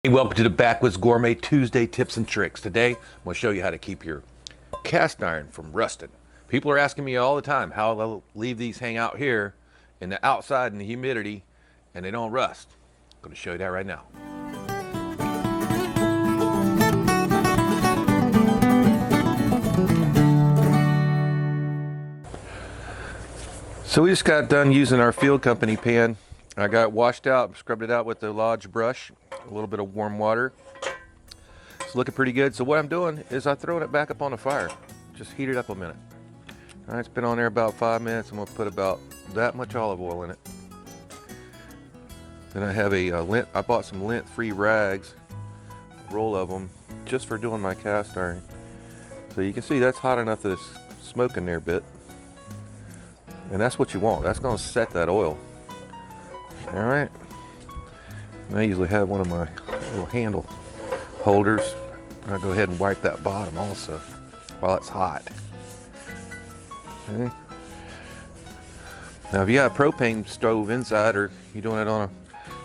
Hey, welcome to the Backwoods Gourmet Tuesday tips and tricks. Today, I'm going to show you how to keep your cast iron from rusting. People are asking me all the time how I'll leave these hang out here in the outside in the humidity and they don't rust. I'm going to show you that right now. So we just got done using our Field Company pan. I got it washed out, scrubbed it out with the Lodge brush, a little bit of warm water. It's looking pretty good. So what I'm doing is I'm throwing it back up on the fire. Just heat it up a minute. All right, it's been on there about 5 minutes. I'm gonna put about that much olive oil in it. Then I have a lint, I bought some lint-free rags, a roll of them, just for doing my cast iron. So you can see that's hot enough that it's smoking there a bit. And that's what you want. That's gonna set that oil. All right. I usually have one of my little handle holders. I'll go ahead and wipe that bottom also while it's hot. Okay. Now if you got a propane stove inside or you're doing it on a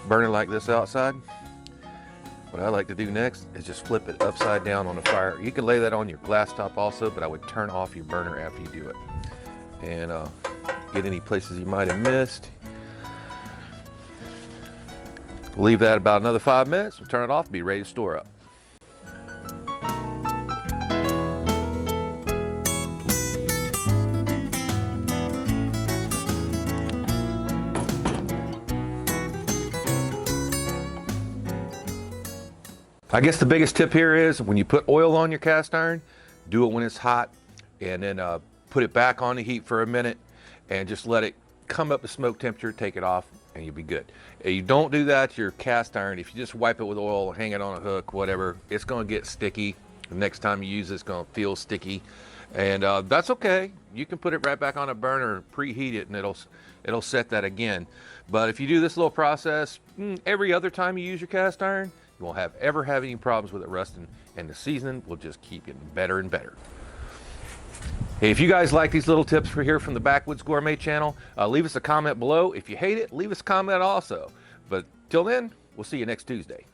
burner like this outside, what I like to do next is just flip it upside down on the fire. You can lay that on your glass top also, but I would turn off your burner after you do it. And get any places you might have missed. Leave that about another 5 minutes. We'll turn it off and be ready to store up. I guess the biggest tip here is when you put oil on your cast iron, do it when it's hot, and then put it back on the heat for a minute and just let it come up to smoke temperature, take it off, and you'll be good. If you don't do that to your cast iron, if you just wipe it with oil, hang it on a hook, whatever, it's gonna get sticky. The next time you use it, it's gonna feel sticky. And that's okay. You can put it right back on a burner, preheat it, and it'll set that again. But if you do this little process every other time you use your cast iron, you won't ever have any problems with it rusting, and the seasoning will just keep getting better and better. Hey, if you guys like these little tips for here from the Backwoods Gourmet channel, leave us a comment below. If you hate it, leave us a comment also. But till then, we'll see you next Tuesday.